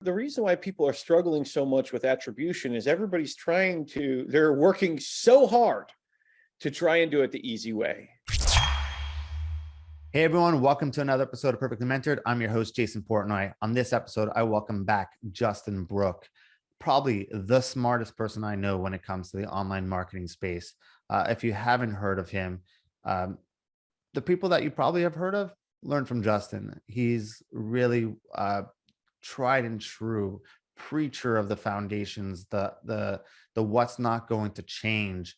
The reason why people are struggling so much with attribution is they're working so hard to try and do it the easy way. Hey everyone, welcome to another episode of Perfectly Mentored. I'm your host, Jason Portnoy. On this episode, I welcome back Justin Brooke, probably the smartest person I know when it comes to the online marketing space. If you haven't heard of him, the people that you probably have heard of, learn from Justin. He's really tried and true preacher of the foundations, the what's not going to change.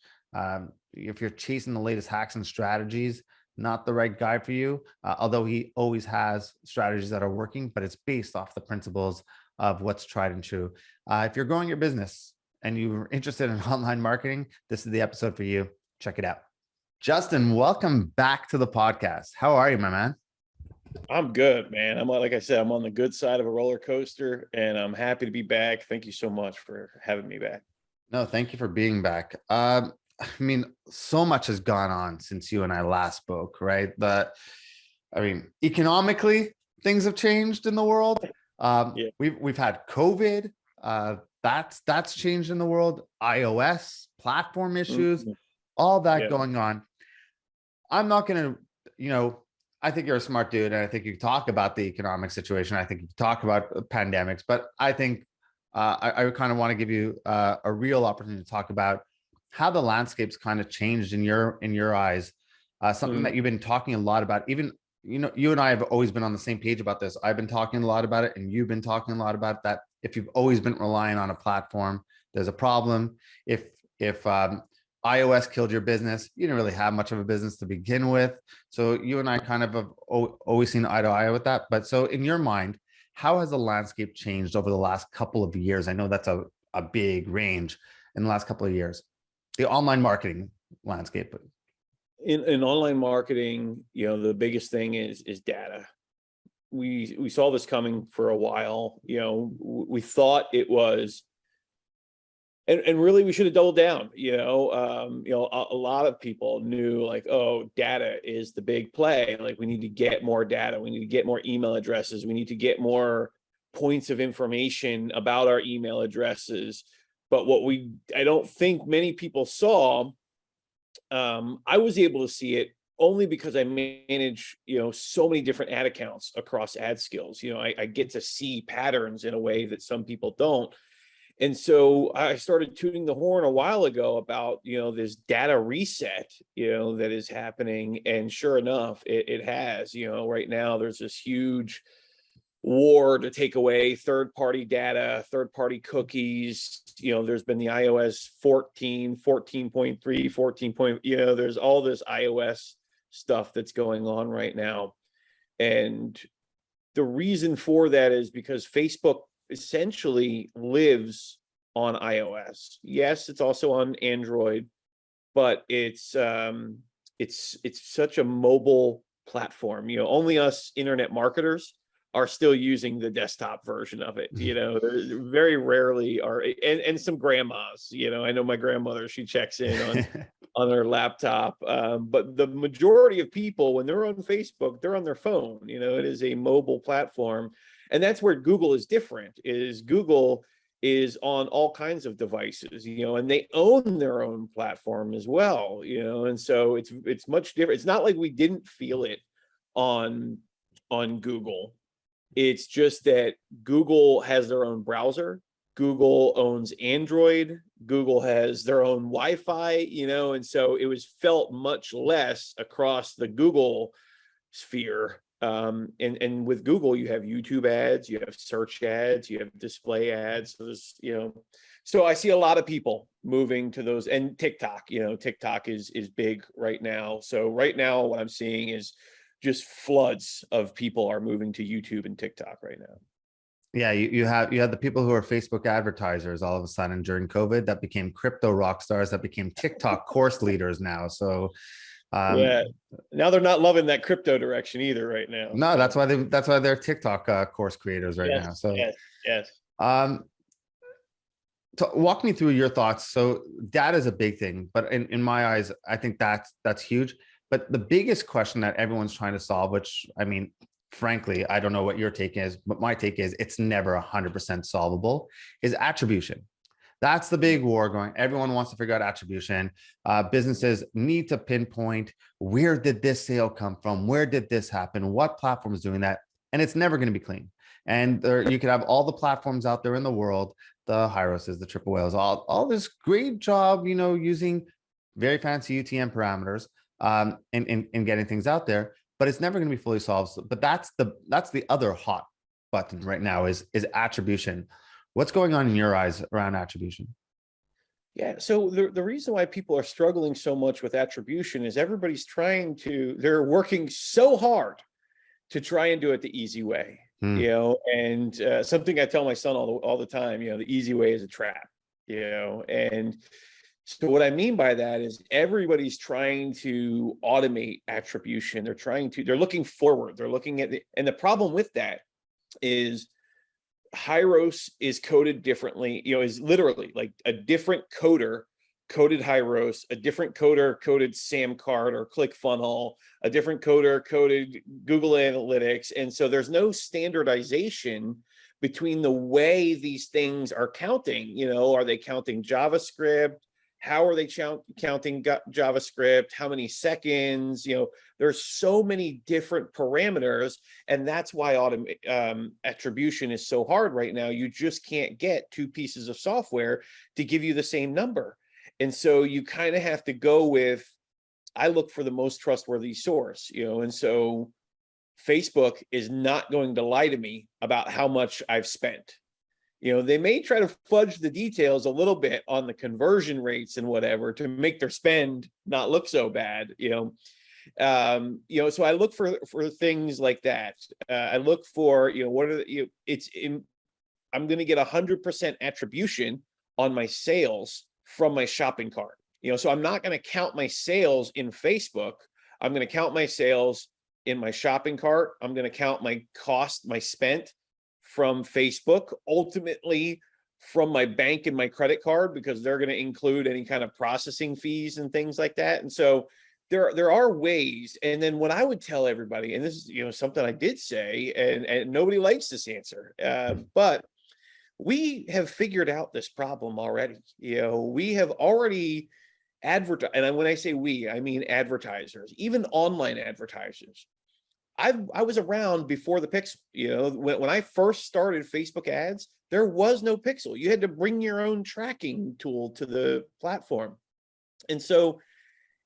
If you're chasing the latest hacks and strategies, not the right guy for you, although he always has strategies that are working, but it's based off the principles of what's tried and true. If you're growing your business and you're interested in online marketing, this is the episode for you. Check it out. Justin, welcome back to the podcast. How are you, my man? I'm good, man. Like I said, I'm on the good side of a roller coaster and I'm happy to be back. Thank you so much for having me back. No, thank you for being back. So much has gone on since you and I last spoke, right? But economically, things have changed in the world. We've had COVID. That's changed in the world. iOS, platform issues, all that going on. I'm not going to, I think you're a smart dude, and I think you talk about the economic situation. I think you talk about pandemics, but I think I kind of want to give you a real opportunity to talk about how the landscape's kind of changed in your eyes. Something that you've been talking a lot about. Even you and I have always been on the same page about this. I've been talking a lot about it, and you've been talking a lot about that. If you've always been relying on a platform, there's a problem. If iOS killed your business, you didn't really have much of a business to begin with. So you and I kind of have always seen eye to eye with that. But so in your mind, how has the landscape changed over the last couple of years? I know that's a big range in the last couple of years, the online marketing landscape. In online marketing, the biggest thing is data. We saw this coming for a while. We thought it was, and really we should have doubled down. A lot of people knew, like, oh, data is the big play. Like, we need to get more data. We need to get more email addresses. We need to get more points of information about our email addresses. But I don't think many people saw, I was able to see it only because I manage, so many different ad accounts across AdSkills. I get to see patterns in a way that some people don't. And so I started tooting the horn a while ago about, this data reset, that is happening. And sure enough, it has. Right now there's this huge war to take away third-party data, third-party cookies. There's been the iOS 14, 14.3, 14. There's all this iOS stuff that's going on right now. And the reason for that is because Facebook essentially lives on iOS. Yes, it's also on Android, but it's such a mobile platform. Only us internet marketers are still using the desktop version of it. Very rarely are, and some grandmas, I know my grandmother, she checks in on her laptop. But the majority of people, when they're on Facebook, they're on their phone. It is a mobile platform. And that's where Google is different, is Google is on all kinds of devices, and they own their own platform as well, and so it's much different. It's not like we didn't feel it on Google. It's just that Google has their own browser. Google owns Android. Google has their own Wi-Fi, and so it was felt much less across the Google sphere. And with Google, you have YouTube ads, you have search ads, you have display ads. So there's, so I see a lot of people moving to those, and TikTok, TikTok is big right now. So right now what I'm seeing is just floods of people are moving to YouTube and TikTok right now. Yeah, you have the people who are Facebook advertisers all of a sudden during COVID that became crypto rock stars, that became TikTok course leaders now. So now they're not loving that crypto direction either right now. No, that's why they're TikTok course creators right now. So yes. Walk me through your thoughts. So data is a big thing, but in my eyes, I think that's huge. But the biggest question that everyone's trying to solve, which frankly, I don't know what your take is, but my take is it's never 100% solvable, is attribution. That's the big war going. Everyone wants to figure out attribution. Businesses need to pinpoint, where did this sale come from? Where did this happen? What platform is doing that? And it's never going to be clean. And you could have all the platforms out there in the world, the Hiroses, the Triple Whales, all this great job, using very fancy UTM parameters in getting things out there, but it's never going to be fully solved. But that's the other hot button right now is attribution. What's going on in your eyes around attribution? Yeah, so the reason why people are struggling so much with attribution is everybody's they're working so hard to try and do it the easy way, and something I tell my son all the time, the easy way is a trap, and so what I mean by that is everybody's trying to automate attribution. They're looking forward. They're looking at and the problem with that is Hyros is coded differently, is literally like a different coder coded Hyros, a different coder coded Samcart or ClickFunnels, a different coder coded Google Analytics. And so there's no standardization between the way these things are counting. Are they counting JavaScript? How are they counting JavaScript? How many seconds? There's so many different parameters, and that's why attribution is so hard right now. You just can't get two pieces of software to give you the same number. And so you kind of have to go with, I look for the most trustworthy source, and so Facebook is not going to lie to me about how much I've spent. They may try to fudge the details a little bit on the conversion rates and whatever to make their spend not look so bad, so I look for things like that. I look for, what are the, I'm going to get 100% attribution on my sales from my shopping cart, so I'm not going to count my sales in Facebook. I'm going to count my sales in my shopping cart. I'm going to count my cost, my spent from Facebook, ultimately from my bank and my credit card, because they're going to include any kind of processing fees and things like that. And so there are ways. And then what I would tell everybody, and this is something I did say, and nobody likes this answer, but we have figured out this problem already. We have already advertised, and when I say we, I mean advertisers, even online advertisers. I was around before the pixel. When I first started Facebook ads, there was no pixel. You had to bring your own tracking tool to the platform. And so,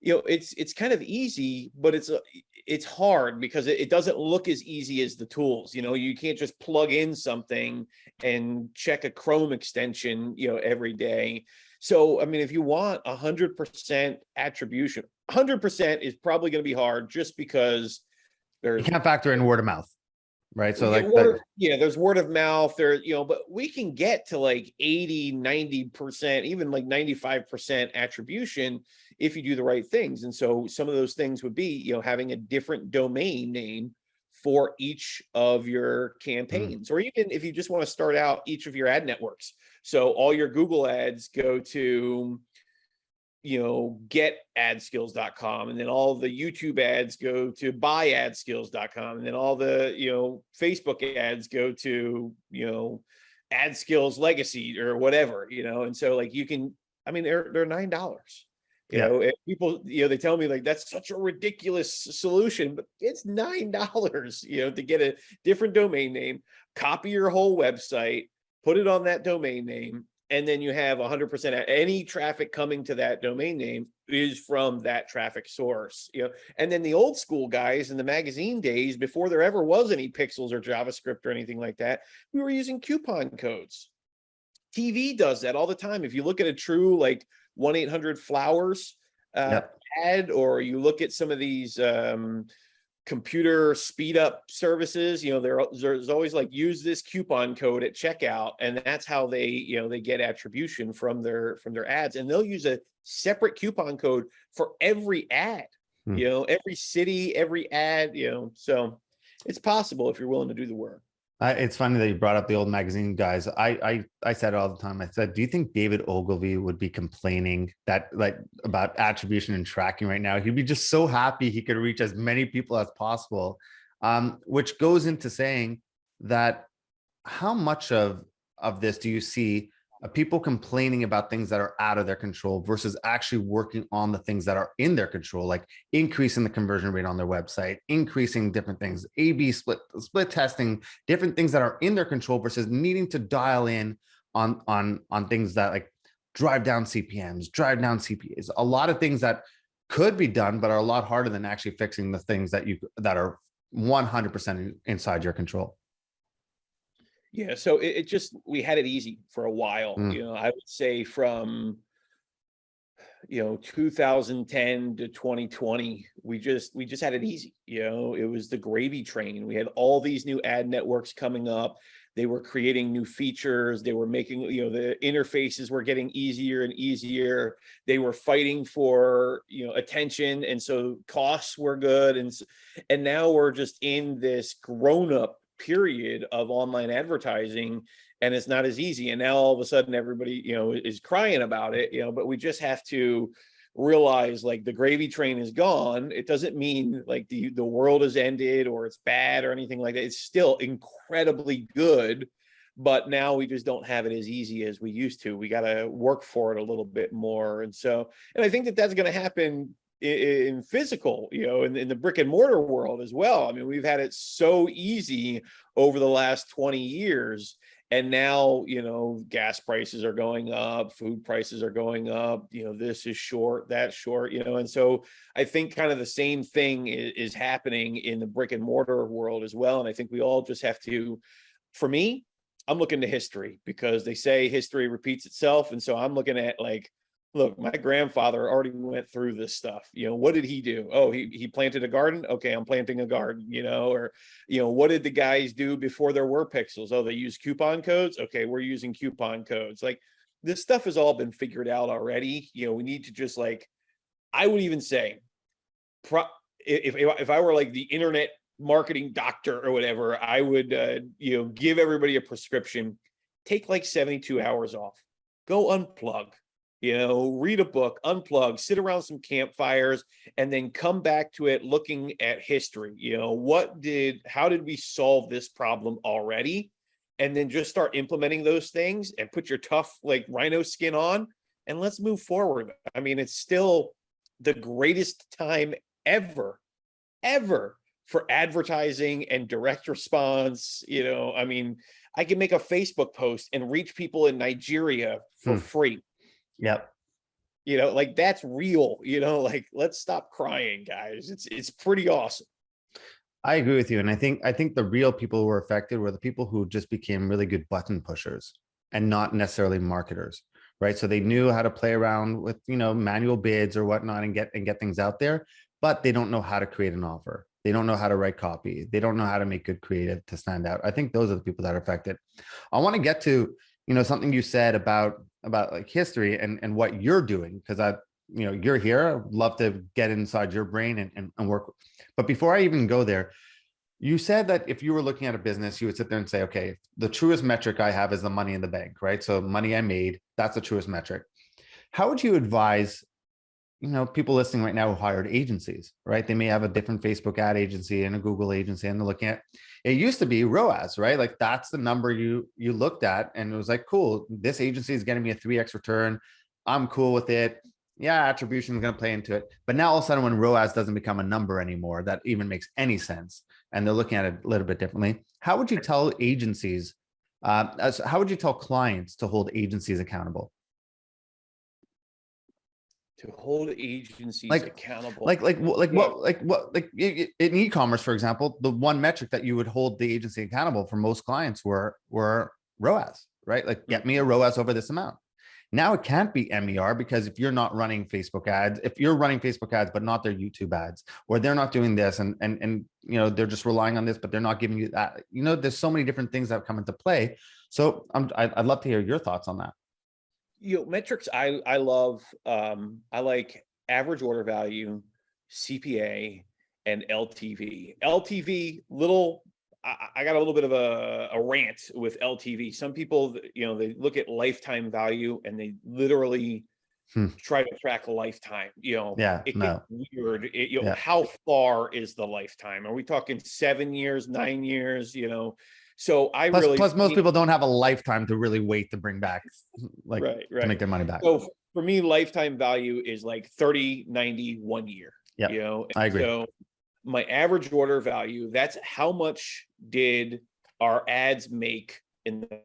it's kind of easy, but it's hard because it doesn't look as easy as the tools. You can't just plug in something and check a Chrome extension, every day. So, I mean, if you want 100% attribution, 100% is probably going to be hard just because you can't factor in word of mouth, right? So there's word of mouth there, but we can get to like 80, 90%, even like 95% attribution if you do the right things. And so some of those things would be, having a different domain name for each of your campaigns, or even if you just want to start out each of your ad networks. So all your Google ads go to, get AdSkills.com, and then all the YouTube ads go to buy AdSkills.com, and then all the, Facebook ads go to, AdSkills Legacy or whatever, and so like you can, I mean, they're $9. And people, they tell me like, that's such a ridiculous solution, but it's $9, to get a different domain name, copy your whole website, put it on that domain name, and then you have 100% any traffic coming to that domain name is from that traffic source, and then the old school guys in the magazine days, before there ever was any pixels or JavaScript or anything like that, we were using coupon codes. TV does that all the time. If you look at a true like 1-800-Flowers ad, or you look at some of these computer speed up services, there's always like, use this coupon code at checkout, and that's how they they get attribution from their ads, and they'll use a separate coupon code for every ad, every city, every ad, so it's possible if you're willing to do the work. It's funny that you brought up the old magazine guys. I said it all the time. I said, do you think David Ogilvy would be complaining that about attribution and tracking right now? He'd be just so happy he could reach as many people as possible which goes into saying that how much of this do you see people complaining about things that are out of their control versus actually working on the things that are in their control, like increasing the conversion rate on their website, increasing different things, A/B split testing, different things that are in their control versus needing to dial in on things that like drive down CPMs, drive down CPAs, a lot of things that could be done, but are a lot harder than actually fixing the things that are 100% inside your control. Yeah, so it just, we had it easy for a while. Mm. You know, I would say from 2010 to 2020, we just had it easy. It was the gravy train. We had all these new ad networks coming up. They were creating new features. They were making, the interfaces were getting easier and easier. They were fighting for, attention. And so costs were good. And now we're just in this grown-up period of online advertising, and it's not as easy. And now all of a sudden everybody, is crying about it, but we just have to realize like the gravy train is gone. It doesn't mean like the world has ended or it's bad or anything like that. It's still incredibly good, but now we just don't have it as easy as we used to. We got to work for it a little bit more. And I think that that's going to happen in physical, in the brick and mortar world as well. I mean, we've had it so easy over the last 20 years. And now, gas prices are going up, food prices are going up, this is short, that's short, and so I think kind of the same thing is happening in the brick and mortar world as well. And I think we all just have to, for me, I'm looking to history, because they say history repeats itself. And so I'm looking at like, look, my grandfather already went through this stuff. What did he do? Oh, he planted a garden. Okay, I'm planting a garden, or, what did the guys do before there were pixels? Oh, they used coupon codes. Okay, we're using coupon codes. Like, this stuff has all been figured out already. We need to just like, I would even say, if I were like the internet marketing doctor or whatever, I would, give everybody a prescription, take like 72 hours off, go unplug. Read a book, unplug, sit around some campfires, and then come back to it looking at history. How did we solve this problem already? And then just start implementing those things and put your tough like rhino skin on, and let's move forward. I mean, it's still the greatest time ever for advertising and direct response. I mean, I can make a Facebook post and reach people in Nigeria for free. Yep. Like that's real, like let's stop crying, guys. It's pretty awesome. I agree with you. And I think the real people who were affected were the people who just became really good button pushers and not necessarily marketers, right? So they knew how to play around with, manual bids or whatnot and get things out there, but they don't know how to create an offer. They don't know how to write copy. They don't know how to make good creative to stand out. I think those are the people that are affected. I want to get to, something you said about like history and what you're doing, because you're here. I'd love to get inside your brain and work. But before I even go there, you said that if you were looking at a business, you would sit there and say, okay, the truest metric I have is the money in the bank, right? So money I made, that's the truest metric. How would you advise, people listening right now who hired agencies, right? They may have a different Facebook ad agency and a Google agency, and they're looking at, it used to be ROAS, right? Like that's the number you looked at, and it was like, cool, this agency is getting me a 3x return. I'm cool with it. Yeah, attribution is going to play into it. But now all of a sudden when ROAS doesn't become a number anymore, that even makes any sense, and they're looking at it a little bit differently. How would you tell agencies, how would you tell clients to hold agencies accountable? To hold agencies accountable, like in e-commerce, for example, the one metric that you would hold the agency accountable for most clients were ROAS, right? Like, get me a ROAS over this amount. Now it can't be MER, because if you're not running Facebook ads, if you're running Facebook ads but not their YouTube ads, or they're not doing this and they're just relying on this, but they're not giving you that, there's so many different things that come into play. So I'd love to hear your thoughts on that. Metrics I love. I like average order value, CPA, and LTV. LTV, I got a little bit of a rant with LTV. Some people, they look at lifetime value and they literally try to track a lifetime. Yeah, It no. gets weird. Yeah. How far is the lifetime? Are we talking 7 years, 9 years? So I really Plus most think, people don't have a lifetime to really wait to bring back, like, right. to make their money back. So for me, lifetime value is like 30, 90, 1 year. Yeah, And I agree. so my average order value, that's how much did our ads make in the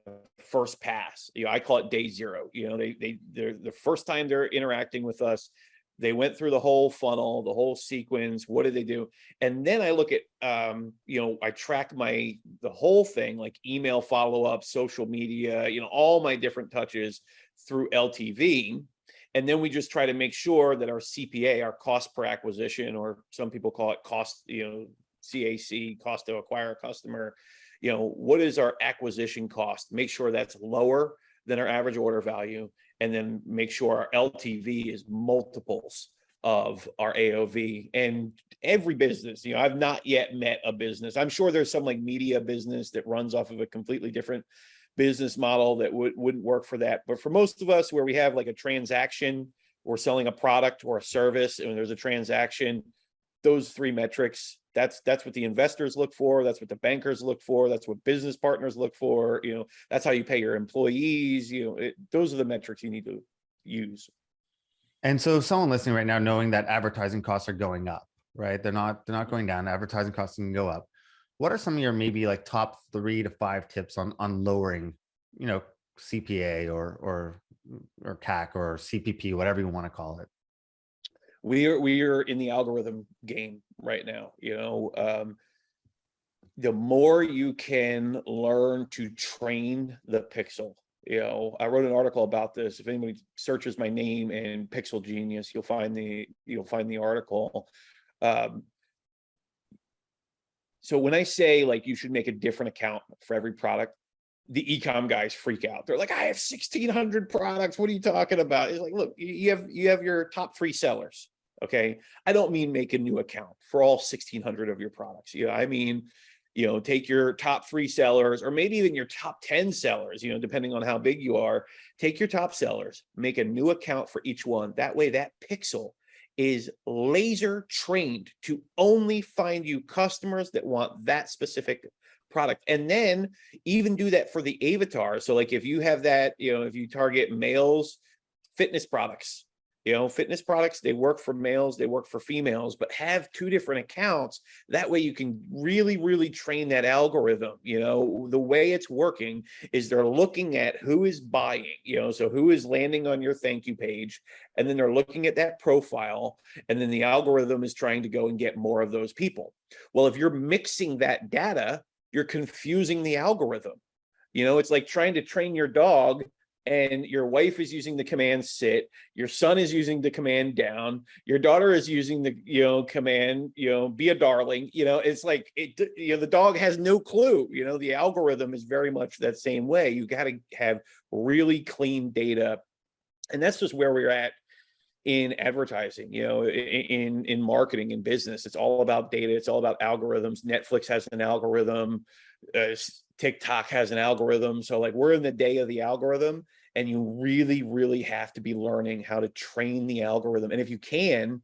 first pass. I call it day zero. They're the first time they're interacting with us. They went through the whole funnel, the whole sequence. What did they do? And then I look at, I track the whole thing, like email follow-up, social media, all my different touches through LTV. And then we just try to make sure that our CPA, our cost per acquisition, or some people call it cost, CAC, cost to acquire a customer, what is our acquisition cost? Make sure that's lower than our average order value, and then make sure our LTV is multiples of our AOV. And every business, I've not yet met a business. I'm sure there's some like media business that runs off of a completely different business model that wouldn't work for that. But for most of us, where we have like a transaction, we're selling a product or a service, and there's a transaction, those three metrics, that's what the investors look for. That's what the bankers look for. That's what business partners look for. That's how you pay your employees. Those are the metrics you need to use. And so someone listening right now, knowing that advertising costs are going up, right? They're not going down. Advertising costs can go up. What are some of your maybe like top 3 to 5 tips on lowering, CPA or CAC or CPP, whatever you want to call it? We are in the algorithm game right now. The more you can learn to train the pixel. I wrote an article about this. If anybody searches my name and Pixel Genius, you'll find the article. So when I say like you should make a different account for every product, the e-com guys freak out. They're like, I have 1,600 products. What are you talking about? It's like, look, you have your top 3 sellers. Okay. I don't mean make a new account for all 1,600 of your products. I mean, take your top 3 sellers, or maybe even your top 10 sellers, depending on how big you are. Take your top sellers, make a new account for each one. That way that pixel is laser trained to only find you customers that want that specific product. And then even do that for the avatar. So like if you have that, if you target males, fitness products, they work for males, they work for females, but have 2 different accounts. That way you can really, really train that algorithm. The way it's working is they're looking at who is buying, so who is landing on your thank you page, and then they're looking at that profile, and then the algorithm is trying to go and get more of those people. Well, if you're mixing that data, you're confusing the algorithm. It's like trying to train your dog, and your wife is using the command sit, your son is using the command down, your daughter is using the command be a darling. It's like the dog has no clue. The algorithm is very much that same way. You got to have really clean data, and that's just where we're at in advertising. In marketing, in business, it's all about data, it's all about algorithms. Netflix has an algorithm, TikTok has an algorithm. So like we're in the day of the algorithm, and you really, really have to be learning how to train the algorithm. And if you can,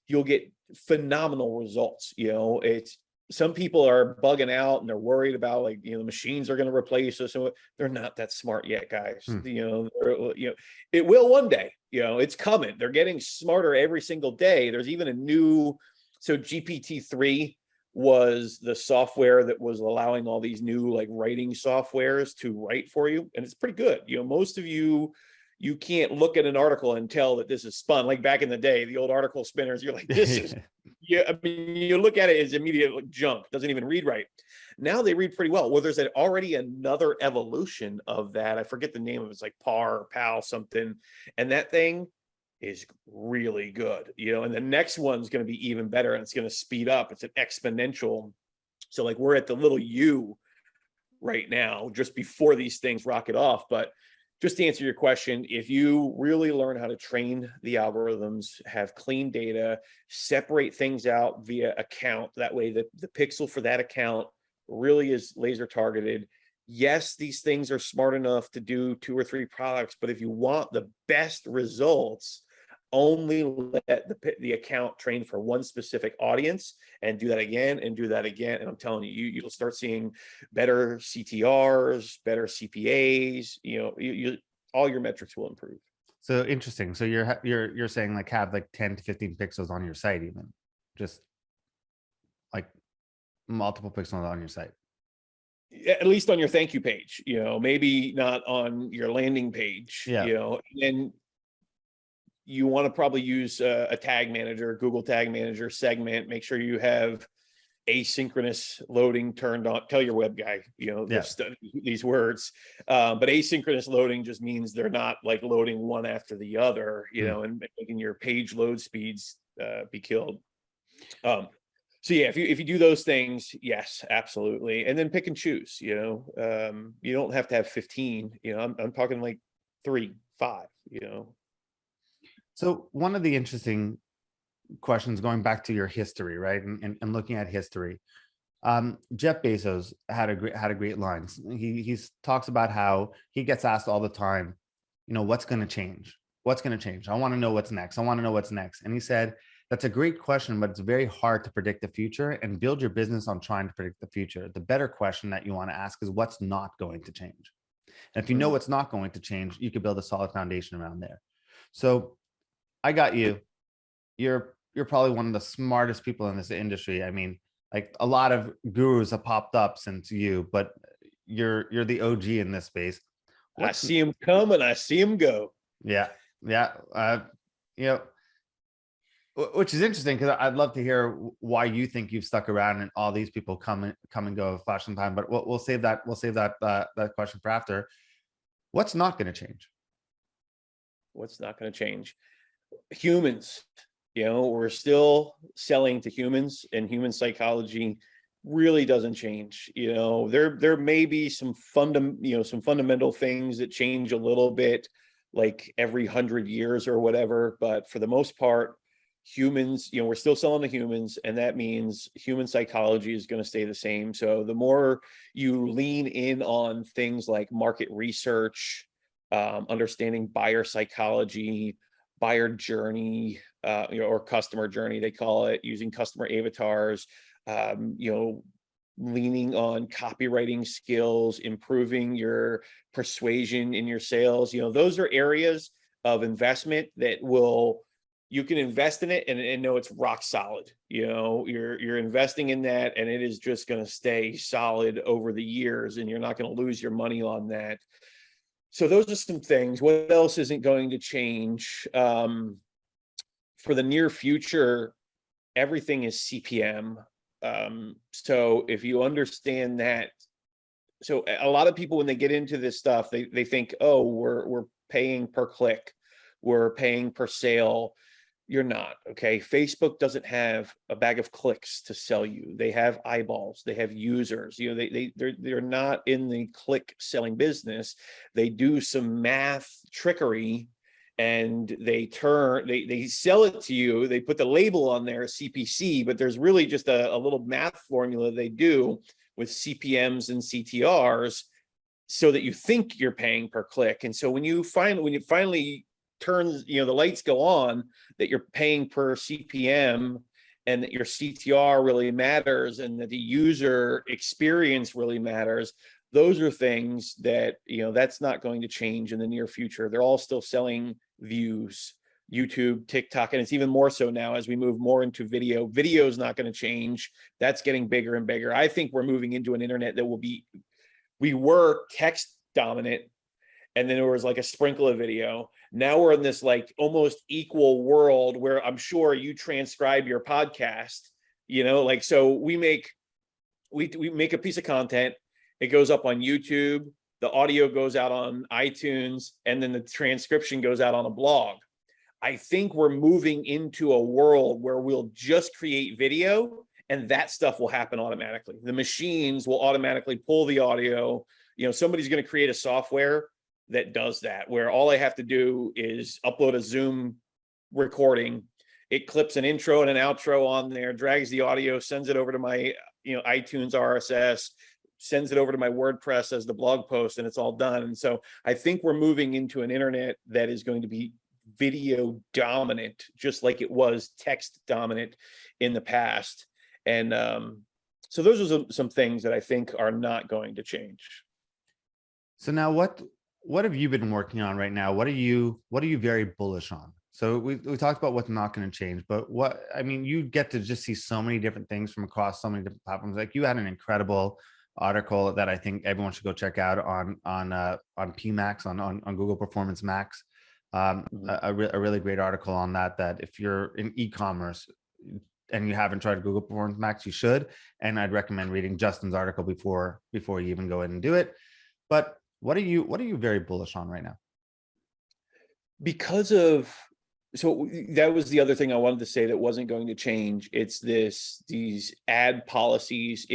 you'll get phenomenal results. It's, some people are bugging out and they're worried about like, the machines are going to replace us. So they're not that smart yet, guys. It will one day. It's coming. They're getting smarter every single day. There's even a new, so GPT-3 was the software that was allowing all these new like writing softwares to write for you, and it's pretty good. Most of you can't look at an article and tell that this is spun. Like back in the day, the old article spinners, you're like, this is I mean, you look at it as immediate like junk, doesn't even read right. Now they read pretty well. Well, there's already another evolution of that. I forget the name of it. It's like PAR or PAL something, and that thing is really good, and the next one's going to be even better, and it's going to speed up. It's an exponential. So like we're at the little U right now, just before these things rocket off. But just to answer your question, if you really learn how to train the algorithms, have clean data, separate things out via account, that way the pixel for that account really is laser targeted, yes, these things are smart enough to do 2 or 3 products, but if you want the best results, only let the account train for one specific audience and do that again and do that again. And I'm telling you, you'll start seeing better CTRs, better CPAs, all your metrics will improve. So interesting. So you're saying like have like 10 to 15 pixels on your site, even just like multiple pixels on your site. At least on your thank you page, maybe not on your landing page, and you want to probably use a tag manager, Google Tag Manager, segment, make sure you have asynchronous loading turned on. Tell your web guy, these words, but asynchronous loading just means they're not like loading one after the other, and making your page load speeds be killed. So yeah, if you do those things, yes, absolutely. And then pick and choose, you don't have to have 15, I'm talking like 3, 5, So one of the interesting questions going back to your history, right? And looking at history, Jeff Bezos had a great line. He talks about how he gets asked all the time, what's going to change? What's going to change? I want to know what's next. I want to know what's next. And he said, that's a great question, but it's very hard to predict the future and build your business on trying to predict the future. The better question that you want to ask is what's not going to change. And if you know what's not going to change, you can build a solid foundation around there. So I got you. You're probably one of the smartest people in this industry. I mean, like a lot of gurus have popped up since you, but you're the OG in this space. I see him come and I see him go. Yeah. Which is interesting because I'd love to hear why you think you've stuck around and all these people come and go a flash in time. But we'll save that that question for after. What's not going to change? What's not going to change? Humans. We're still selling to humans, and human psychology really doesn't change. There may be some fundamental things that change a little bit, like every 100 years or whatever. But for the most part, humans, we're still selling to humans, and that means human psychology is going to stay the same. So the more you lean in on things like market research, understanding buyer psychology, buyer journey, or customer journey, they call it, using customer avatars, leaning on copywriting skills, improving your persuasion in your sales, those are areas of investment that you can invest in it and know it's rock solid. You're investing in that, and it is just going to stay solid over the years, and you're not going to lose your money on that. So those are some things. What else isn't going to change? For the near future, everything is CPM. So if you understand that, so a lot of people, when they get into this stuff, they think, oh, we're paying per click, we're paying per sale. You're not. Okay. Facebook doesn't have a bag of clicks to sell you. They have eyeballs, they have users, they're not in the click selling business. They do some math trickery, and they sell it to you. They put the label on there, CPC, but there's really just a little math formula they do with CPMs and CTRs so that you think you're paying per click. And so when you finally turns, the lights go on, that you're paying per CPM, and that your CTR really matters, and that the user experience really matters. Those are things that, that's not going to change in the near future. They're all still selling views, YouTube, TikTok, and it's even more so now as we move more into video. Video is not going to change. That's getting bigger and bigger. I think we're moving into an internet that we were text dominant, and then there was like a sprinkle of video. Now we're in this like almost equal world where I'm sure you transcribe your podcast, so we make a piece of content, it goes up on YouTube, the audio goes out on iTunes, and then the transcription goes out on a blog. I think we're moving into a world where we'll just create video, and that stuff will happen automatically. The machines will automatically pull the audio. Somebody's going to create a software that does that, where all I have to do is upload a Zoom recording. It clips an intro and an outro on there, drags the audio, sends it over to my, iTunes RSS, sends it over to my WordPress as the blog post, and it's all done. And so I think we're moving into an internet that is going to be video dominant, just like it was text dominant in the past. And so those are some things that I think are not going to change. So now what have you been working on right now? What are you very bullish on? So we talked about what's not going to change, but you get to just see so many different things from across so many different platforms. Like you had an incredible article that I think everyone should go check out on PMax, on Google Performance Max. A really great article on that if you're in e-commerce and you haven't tried Google Performance Max, you should. And I'd recommend reading Justin's article before you even go in and do it. But what are you very bullish on right now? So that was the other thing I wanted to say that wasn't going to change. It's these ad policies.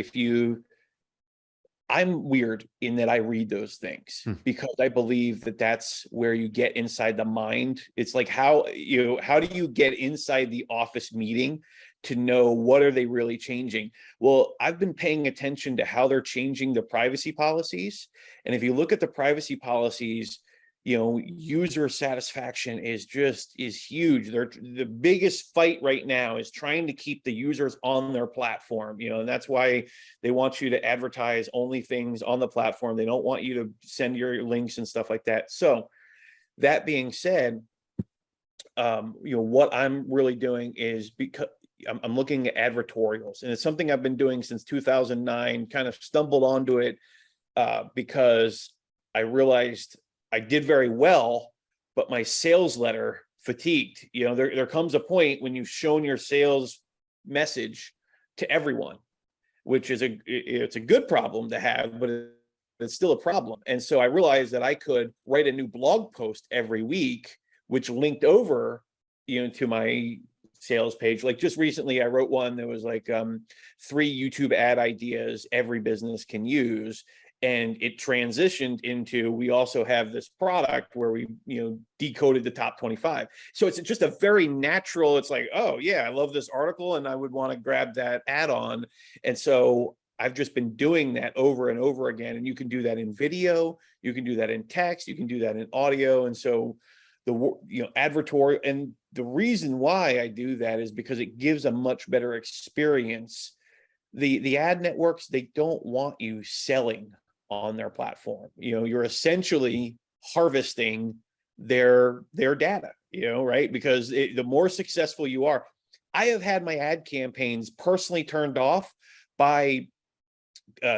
I'm weird in that I read those things because I believe that that's where you get inside the mind. It's like how do you get inside the office meeting to know what are they really changing? Well, I've been paying attention to how they're changing the privacy policies. And if you look at the privacy policies, user satisfaction is huge. The biggest fight right now is trying to keep the users on their platform, and that's why they want you to advertise only things on the platform. They don't want you to send your links and stuff like that. So that being said, what I'm really doing is because I'm looking at advertorials, and it's something I've been doing since 2009, kind of stumbled onto it because I realized I did very well, but my sales letter fatigued. There comes a point when you've shown your sales message to everyone, which is it's a good problem to have, but it's still a problem. And so I realized that I could write a new blog post every week, which linked over, to my sales page. Like just recently I wrote one that was like 3 YouTube ad ideas every business can use. And it transitioned into, we also have this product where we, decoded the top 25. So it's just a very natural, it's like, oh yeah, I love this article and I would want to grab that add-on. And so I've just been doing that over and over again. And you can do that in video, you can do that in text, you can do that in audio. And so advertorial, and the reason why I do that is because it gives a much better experience. The ad networks, they don't want you selling on their platform. You're essentially harvesting their data, right? Because the more successful you are, I have had my ad campaigns personally turned off by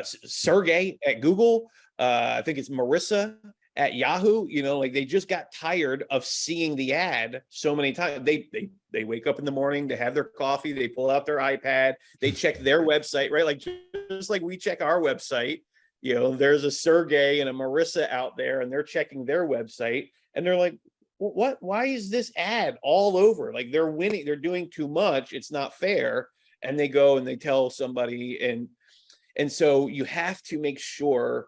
Sergey at Google. I think it's Marissa at Yahoo. Like they just got tired of seeing the ad so many times. They wake up in the morning, they have their coffee, they pull out their iPad, they check their website, right? Like just like we check our website. There's a Sergey and a Marissa out there and they're checking their website and they're like, what? Why is this ad all over? Like they're winning, they're doing too much. It's not fair. And they go and they tell somebody. And so you have to make sure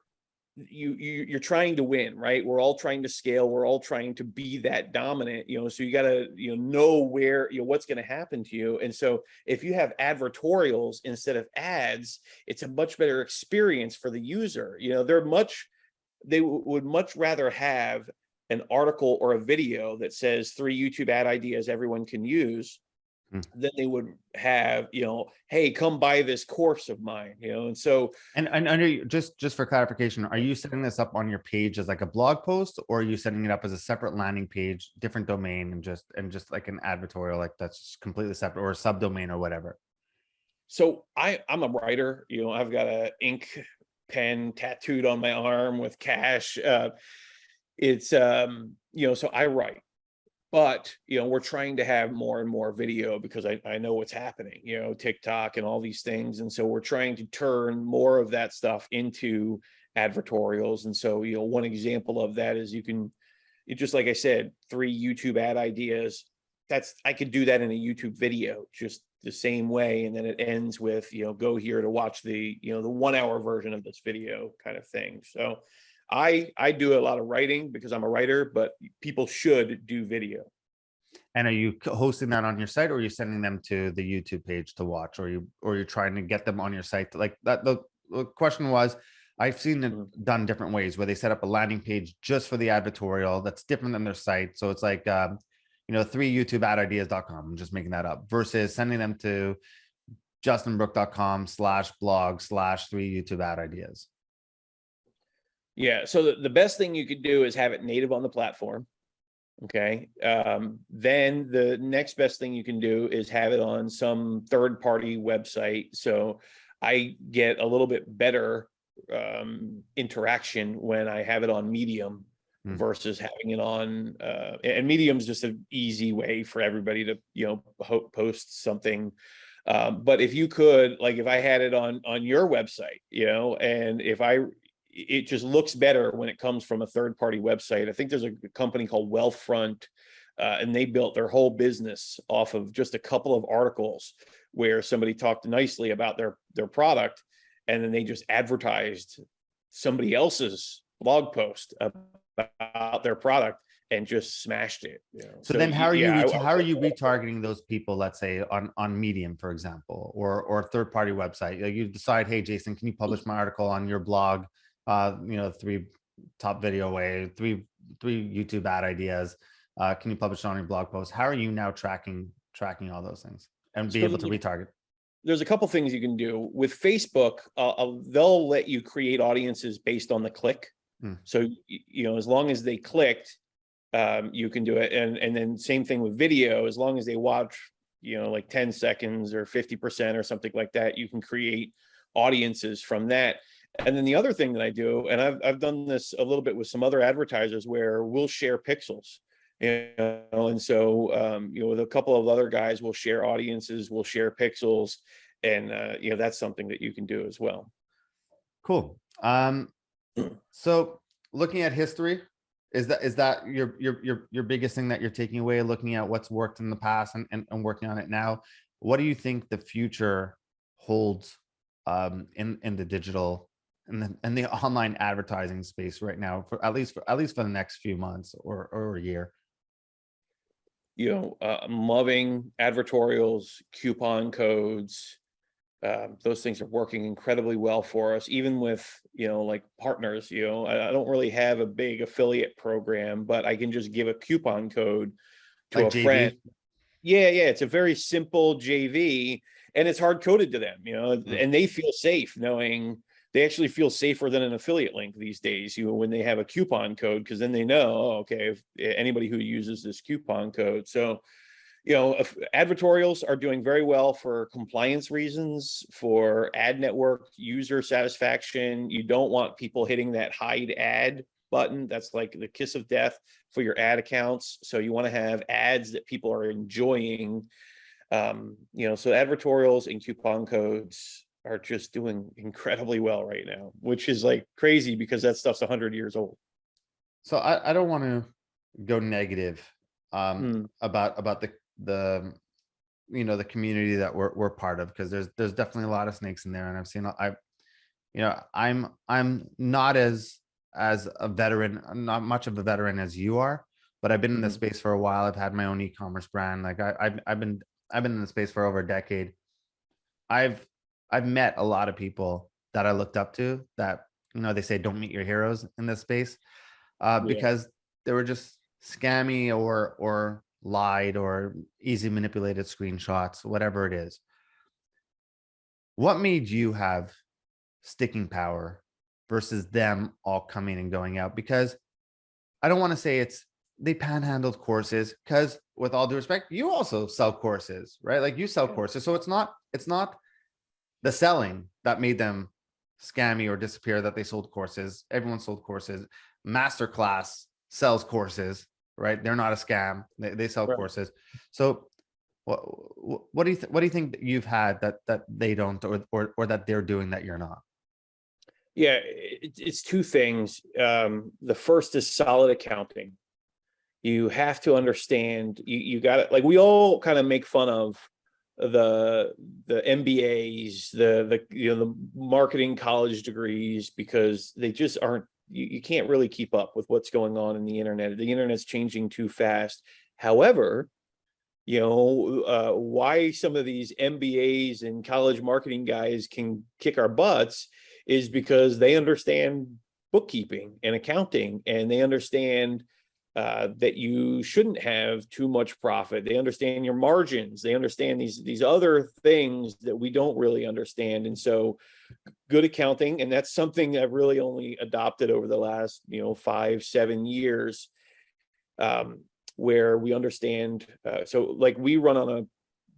you're trying to win, right? We're all trying to scale. We're all trying to be that dominant, so you got to, know where, what's going to happen to you. And so if you have advertorials instead of ads, it's a much better experience for the user. They would much rather have an article or a video that says 3 YouTube ad ideas everyone can use than they would have, hey, come buy this course of mine, and so. And under just for clarification, are you setting this up on your page as like a blog post, or are you setting it up as a separate landing page, different domain, and just like an advertorial, like that's completely separate, or a subdomain or whatever? So I'm a writer, I've got a ink pen tattooed on my arm with cash. It's so I write. But, we're trying to have more and more video because I know what's happening, TikTok and all these things. And so we're trying to turn more of that stuff into advertorials. And so, one example of that is just like I said, 3 YouTube ad ideas. I could do that in a YouTube video just the same way. And then it ends with, go here to watch the 1 hour version of this video kind of thing. So I do a lot of writing because I'm a writer, but people should do video. And are you hosting that on your site, or are you sending them to the YouTube page to watch, or you're trying to get them on your site like that? the question was, I've seen it Mhm. done different ways where they set up a landing page just for the advertorial that's different than their site. So it's like, 3youtube.adideas.com. I'm just making that up, versus sending them to justinbrooke.com/blog/3youtube.adideas. Yeah. So the best thing you could do is have it native on the platform. Okay. Then the next best thing you can do is have it on some third-party website. So I get a little bit better interaction when I have it on Medium Hmm. versus having it on, and Medium's just an easy way for everybody to, post something. But if you could, like, if I had it on your website, and it just looks better when it comes from a third-party website. I think there's a company called Wealthfront, and they built their whole business off of just a couple of articles where somebody talked nicely about their product, and then they just advertised somebody else's blog post about their product and just smashed it. So then how are you yeah, how are you retargeting those people, let's say on Medium, for example, or a third-party website? You decide, hey, Jason, can you publish my article on your blog? 3 top video way, three YouTube ad ideas. Can you publish it on your blog post? How are you now tracking all those things and be so able to retarget? there's a couple things you can do with Facebook. They'll let you create audiences based on the click. So, as long as they clicked, you can do it. And then same thing with video, as long as they watch, like 10 seconds or 50% or something like that, you can create audiences from that. And then the other thing that I do, and I've done this a little bit with some other advertisers, where we'll share pixels, and so, with a couple of other guys, we'll share audiences, we'll share pixels, and, that's something that you can do as well. Cool. So looking at history, is that your biggest thing that you're taking away, looking at what's worked in the past and working on it now? What do you think the future holds in the digital and the online advertising space right now, for at least for the next few months or a year? I'm loving advertorials, coupon codes. Those things are working incredibly well for us, even with, like partners. I don't really have a big affiliate program, but I can just give a coupon code to Like a friend. JV? Yeah, it's a very simple JV, and it's hard coded to them, and they feel safe knowing. They actually feel safer than an affiliate link these days, when they have a coupon code, because then they know, oh, okay, if anybody who uses this coupon code. So, if advertorials are doing very well for compliance reasons, for ad network user satisfaction. You don't want people hitting that hide ad button. That's like the kiss of death for your ad accounts. So you want to have ads that people are enjoying. So advertorials and coupon codes are just doing incredibly well right now, which is like crazy because that stuff's 100 years old. So I don't want to go negative Mm. about the the community that we're part of, because there's definitely a lot of snakes in there, and I've seen I'm not as a veteran, not much of a veteran as you are, but I've been in this Mhm. space for a while. I've had my own e-commerce brand. Like I've been in the space for over a decade. I've met a lot of people that I looked up to that, they say don't meet your heroes in this space, Yeah. because they were just scammy or lied or easy manipulated screenshots, whatever it is. What made you have sticking power versus them all coming and going out? Because I don't want to say they panhandled courses, because with all due respect, you also sell courses, right? Like you sell courses. So it's not the selling that made them scammy or disappear, that they sold courses. Everyone sold courses. Masterclass sells courses, right? They're not a scam. They sell Right. courses. So what do you think that you've had that they don't, or that they're doing that you're not? Yeah, it's two things. The first is solid accounting. You have to understand, you got it. Like, we all kind of make fun of the MBAs, the marketing college degrees, because they just aren't, you can't really keep up with what's going on in the internet. The internet's changing too fast. However, why some of these MBAs and college marketing guys can kick our butts is because they understand bookkeeping and accounting, and they understand that you shouldn't have too much profit. They understand your margins. They understand these other things that we don't really understand. And so good accounting, and that's something I've really only adopted over the last, 5-7 years, where we understand. So like we run on a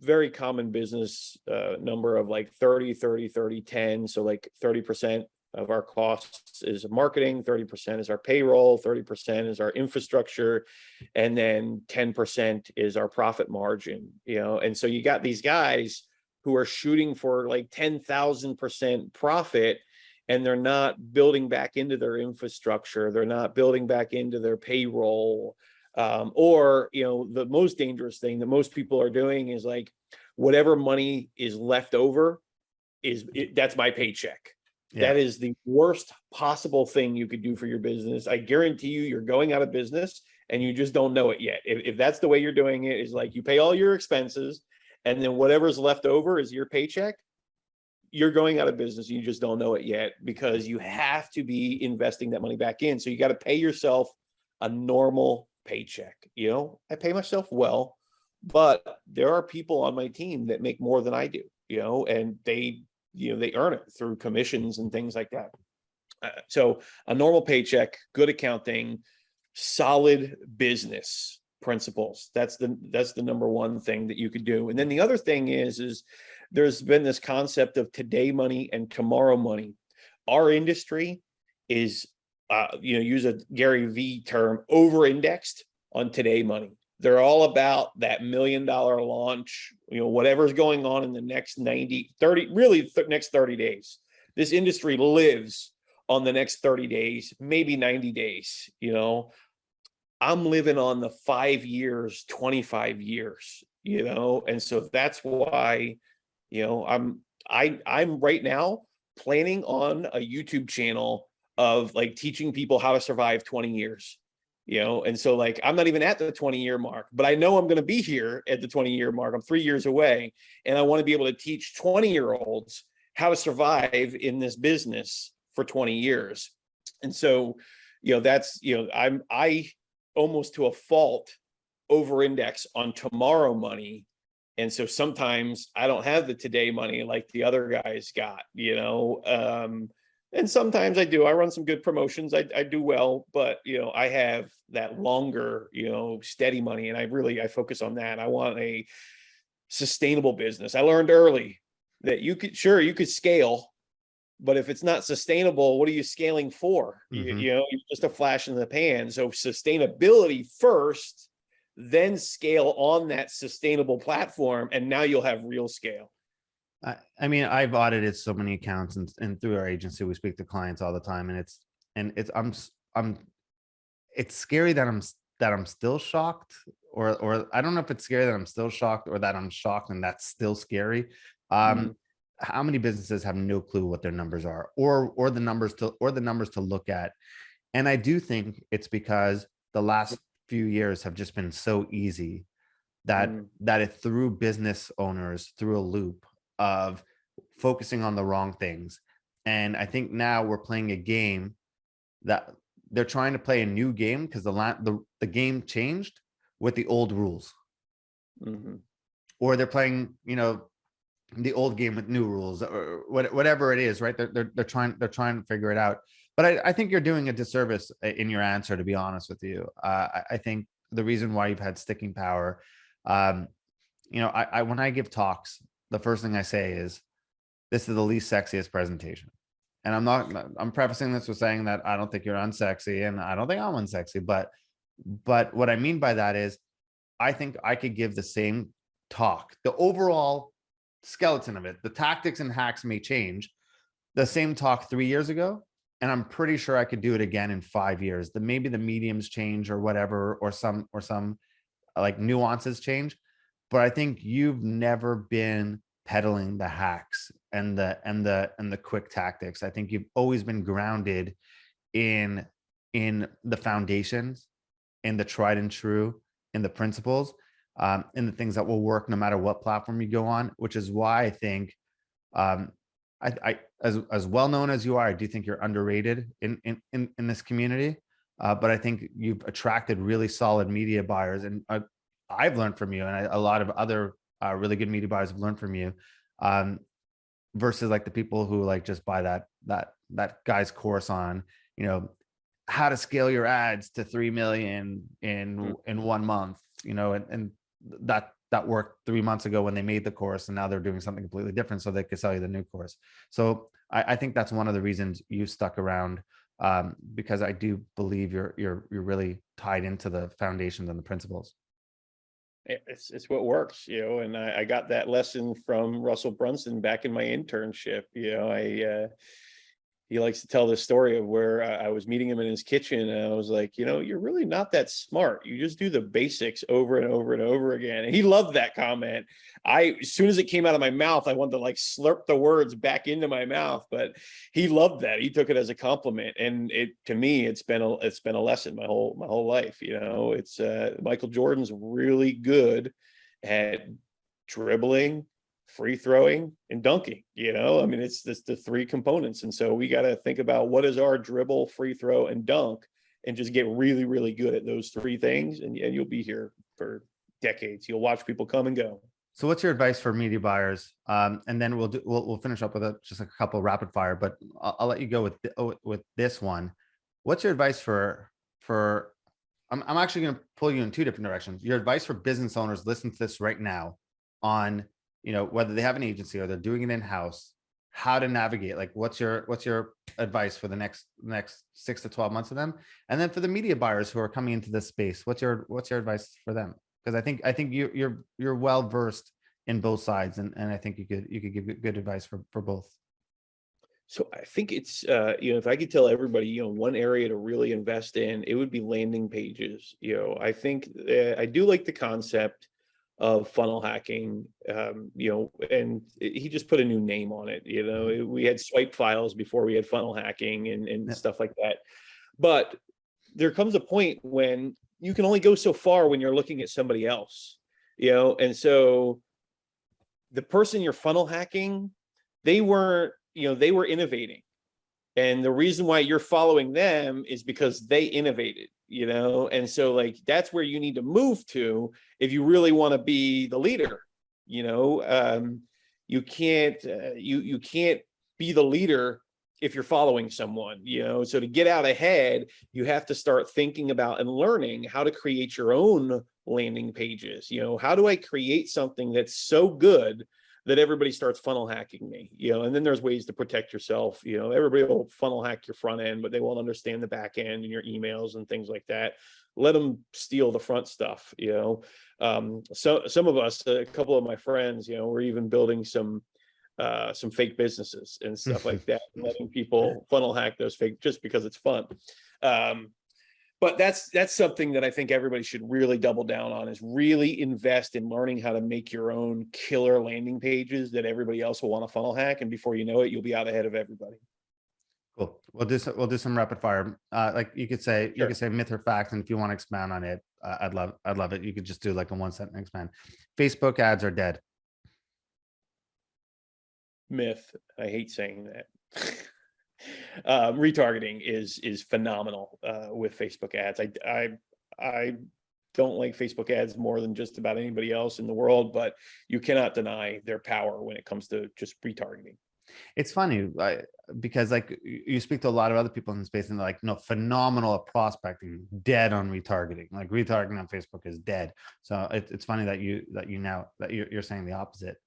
very common business number of like 30, 30, 30, 10. So like 30% of our costs is marketing, 30% is our payroll, 30% is our infrastructure, and then 10% is our profit margin, and so you got these guys who are shooting for like 10,000% profit, and they're not building back into their infrastructure. They're not building back into their payroll. Or, the most dangerous thing that most people are doing is like, whatever money is left over that's my paycheck. Yeah. That is the worst possible thing you could do for your business. I guarantee you're going out of business and you just don't know it yet. If that's the way you're doing it, is like you pay all your expenses and then whatever's left over is your paycheck, you're going out of business. You just don't know it yet, because you have to be investing that money back in. So you got to pay yourself a normal paycheck. I pay myself well, but there are people on my team that make more than I do, and they earn it through commissions and things like that. So a normal paycheck, good accounting, solid business principles. That's the number one thing that you could do. And then the other thing is there's been this concept of today money and tomorrow money. Our industry is, use a Gary V term, over-indexed on today money. They're all about that $1 million launch, whatever's going on in the next next 30 days. This industry lives on the next 30 days, maybe 90 days. I'm living on the 5 years, 25 years, and so that's why, I'm right now planning on a YouTube channel of like teaching people how to survive 20 years. And so like, I'm not even at the 20-year mark, but I know I'm going to be here at the 20-year mark. I'm 3 years away, and I want to be able to teach 20-year-olds how to survive in this business for 20 years. And so, that's, I almost to a fault over-index on tomorrow money. And so sometimes I don't have the today money like the other guys got, and sometimes I do. I run some good promotions. I do well, but I have that longer, steady money, and I focus on that. I want a sustainable business. I learned early that you could scale, but if it's not sustainable, what are you scaling for? Mm-hmm. You're just a flash in the pan. So sustainability first, then scale on that sustainable platform, and now you'll have real scale. I mean, I've audited so many accounts, and through our agency, we speak to clients all the time, and it's scary that I'm still shocked, or I don't know if it's scary that I'm still shocked or that I'm shocked and that's still scary. How many businesses have no clue what their numbers are, or the numbers to look at? And I do think it's because the last few years have just been so easy that it threw business owners through a loop of focusing on the wrong things. And I think now we're playing a game that they're trying to play a new game because the game changed with the old rules. Mm-hmm. Or they're playing, the old game with new rules, or whatever it is, right? They're trying to figure it out. But I think you're doing a disservice in your answer, to be honest with you. I think the reason why you've had sticking power, when I give talks, the first thing I say is, this is the least sexiest presentation. And I'm prefacing this with saying that I don't think you're unsexy, and I don't think I'm unsexy, but what I mean by that is, I think I could give the same talk, the overall skeleton of it, the tactics and hacks may change, the same talk 3 years ago, and I'm pretty sure I could do it again in 5 years. Maybe the mediums change or whatever, or some like nuances change, but I think you've never been peddling the hacks and the quick tactics. I think you've always been grounded in the foundations, in the tried and true, in the principles, in the things that will work no matter what platform you go on, which is why I think as well known as you are, I do think you're underrated in this community. But I think you've attracted really solid media buyers, and I've learned from you, and a lot of other really good media buyers have learned from you, versus like the people who like just buy that guy's course on, you know, how to scale your ads to 3 million in 1 month, you know, and that worked 3 months ago when they made the course, and now they're doing something completely different so they could sell you the new course. So I think that's one of the reasons you stuck around, because I do believe you're really tied into the foundations and the principles. It's what works, you know, and I got that lesson from Russell Brunson back in my internship. You know, he likes to tell this story of where I was meeting him in his kitchen, and I was like, you know, you're really not that smart. You just do the basics over and over and over again. And he loved that comment. As soon as it came out of my mouth, I wanted to like slurp the words back into my mouth, but he loved that. He took it as a compliment. And to me, it's been a lesson my whole life. You know, it's Michael Jordan's really good at dribbling, free throwing, and dunking. You know, I mean, it's the three components. And so we got to think about what is our dribble, free throw, and dunk, and just get really, really good at those three things. And you'll be here for decades. You'll watch people come and go. So what's your advice for media buyers? And then we'll finish up with just a couple rapid fire, but I'll let you go with this one. What's your advice for I'm actually going to pull you in two different directions. Your advice for business owners, listen to this right now, on, you know, whether they have an agency or they're doing it in-house, how to navigate, like what's your advice for the next 6 to 12 months of them? And then for the media buyers who are coming into this space, what's your advice for them? Because I think you're well versed in both sides, and I think you could give good advice for both. So I think it's, you know, if I could tell everybody, you know, one area to really invest in, it would be landing pages. You know, I think I do like the concept of funnel hacking, you know, and he just put a new name on it. You know, we had swipe files before we had funnel hacking and stuff like that. But there comes a point when you can only go so far when you're looking at somebody else, you know, and so the person you're funnel hacking, they were innovating. And the reason why you're following them is because they innovated, you know? And so like, that's where you need to move to if you really want to be the leader. You know, you can't be the leader if you're following someone, you know? So to get out ahead, you have to start thinking about and learning how to create your own landing pages. You know, how do I create something that's so good that everybody starts funnel hacking me, you know? And then there's ways to protect yourself. You know, everybody will funnel hack your front end, but they won't understand the back end and your emails and things like that. Let them steal the front stuff, you know? So some of us, a couple of my friends, you know, we're even building some fake businesses and stuff like that, and letting people funnel hack those fake just because it's fun. But that's something that I think everybody should really double down on, is really invest in learning how to make your own killer landing pages that everybody else will want to funnel hack. And before you know it, you'll be out ahead of everybody. Cool. We'll do some rapid fire. Like you could say, Sure. myth or fact, and if you want to expand on it, I'd love it. You could just do like a 1 sentence expand. Facebook ads are dead. Myth. I hate saying that. Retargeting is phenomenal with Facebook ads. I don't like Facebook ads more than just about anybody else in the world, but you cannot deny their power when it comes to just retargeting. It's funny, because like you speak to a lot of other people in the space, and they're like, no, phenomenal at prospecting, dead on retargeting. Like retargeting on Facebook is dead. So it's funny that you're saying the opposite.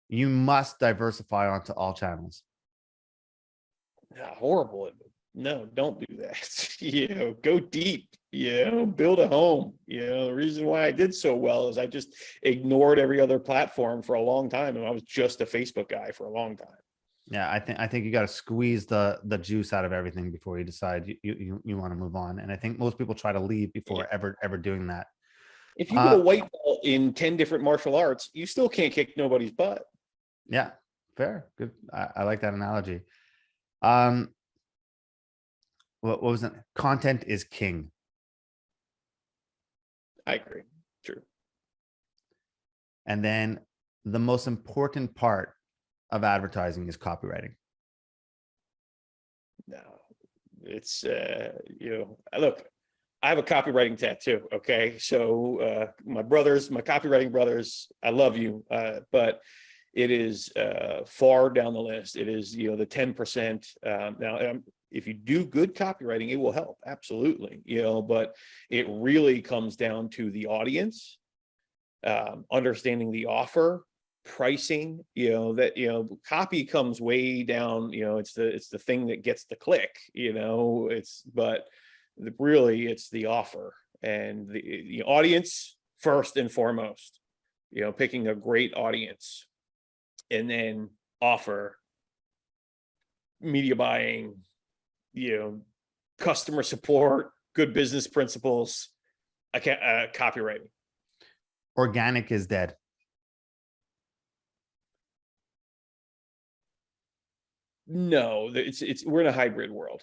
You must diversify onto all channels. Horrible. No, don't do that. You know, go deep, you know, build a home. You know, the reason why I did so well is I just ignored every other platform for a long time, and I was just a Facebook guy for a long time. Yeah, I think you got to squeeze the juice out of everything before you decide you want to move on. And I think most people try to leave before ever doing that. If you get a white belt in 10 different martial arts, you still can't kick nobody's butt. Yeah, fair. Good. I like that analogy. What was it? Content is king. I agree. True. And then the most important part of advertising is copywriting? No, it's, look, I have a copywriting tattoo. Okay. So, my copywriting brothers, I love you. But it is, far down the list. It is, the 10%. Now, if you do good copywriting, it will help. Absolutely. But it really comes down to the audience, understanding the offer, pricing, copy comes way down, it's the thing that gets the click, but really it's the offer and the audience first and foremost, picking a great audience, and then offer, media buying, customer support, good business principles, copywriting. Organic is dead. No, we're in a hybrid world.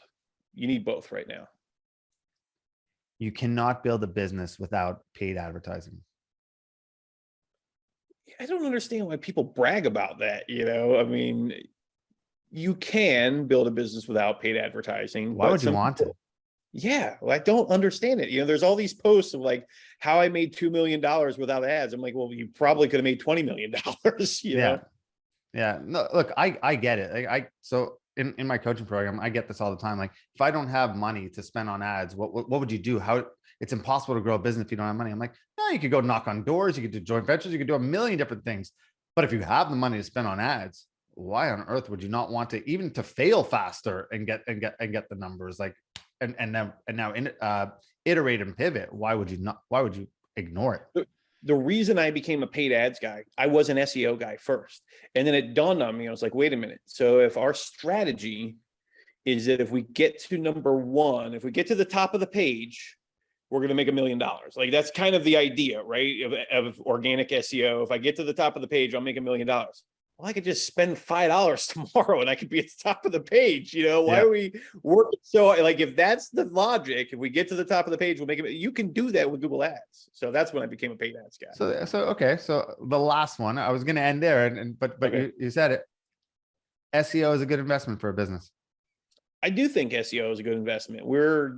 You need both right now. You cannot build a business without paid advertising. I don't understand why people brag about that. I mean, you can build a business without paid advertising. Why would you want to? Yeah, well, I don't understand it. There's all these posts of like how I made $2 million without ads. I'm like, well, you probably could have made $20 million. Yeah. Yeah. No, look, I get it. So in my coaching program, I get this all the time. Like, if I don't have money to spend on ads, what would you do? It's impossible to grow a business if you don't have money. I'm like, no, you could go knock on doors. You could do joint ventures. You could do a million different things. But if you have the money to spend on ads, why on earth would you not want to even to fail faster and get the numbers, like, and now iterate and pivot? Why would you ignore it? The reason I became a paid ads guy, I was an SEO guy first. And then it dawned on me, I was like, wait a minute. So if our strategy is that if we get to number one, if we get to the top of the page, we're going to make $1 million. Like, that's kind of the idea, right? Of organic SEO. If I get to the top of the page, I'll make $1 million. Well, I could just spend $5 tomorrow and I could be at the top of the page. Why are we working? So, like, if that's the logic, if we get to the top of the page, we'll make it. You can do that with Google Ads. So that's when I became a paid ads guy. So the last one, I was going to end there, but okay. you said it. SEO is a good investment for a business. I do think SEO is a good investment. We're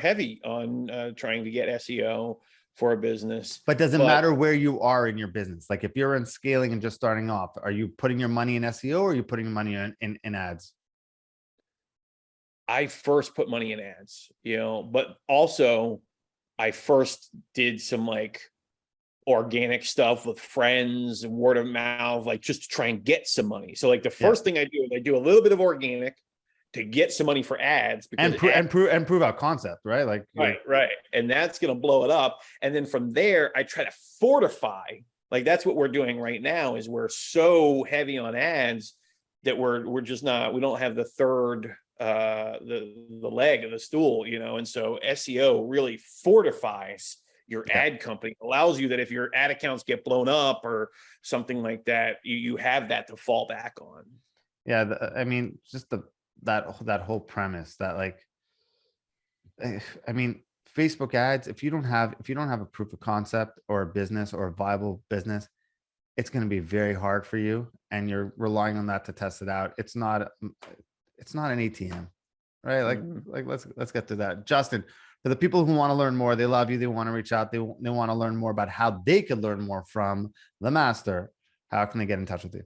heavy on trying to get SEO for a business. But does it matter where you are in your business? Like, if you're in scaling and just starting off, are you putting your money in SEO or are you putting your money in ads? I first put money in ads, but also I first did some like organic stuff with friends and word of mouth, like just to try and get some money. So like the first thing I do is I do a little bit of organic to get some money for ads, because and prove our concept, right? Like, right. And that's going to blow it up. And then from there, I try to fortify. Like, that's what we're doing right now, is we're so heavy on ads that we're just not, we don't have the third, the leg of the stool, and so SEO really fortifies your ad company, allows you that if your ad accounts get blown up or something like that, you have that to fall back on. Yeah. I mean, just that whole premise that, like, I mean, Facebook ads, if you don't have a proof of concept or a business or a viable business, it's going to be very hard for you, and you're relying on that to test it out. It's not an ATM, right? Like let's get to that. Justin, for the people who want to learn more, they love you, they want to reach out, they want to learn more about how they could learn more from the master, how can they get in touch with you?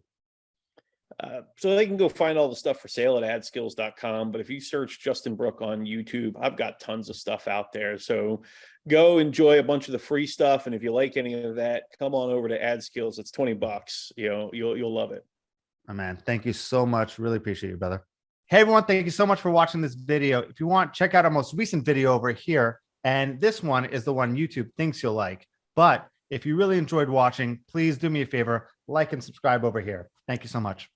So they can go find all the stuff for sale at AdSkills.com. But if you search Justin Brooke on YouTube, I've got tons of stuff out there. So go enjoy a bunch of the free stuff. And if you like any of that, come on over to AdSkills. It's $20. You'll love it. Oh, man, thank you so much. Really appreciate you, brother. Hey, everyone. Thank you so much for watching this video. If you want, check out our most recent video over here. And this one is the one YouTube thinks you'll like. But if you really enjoyed watching, please do me a favor, like and subscribe over here. Thank you so much.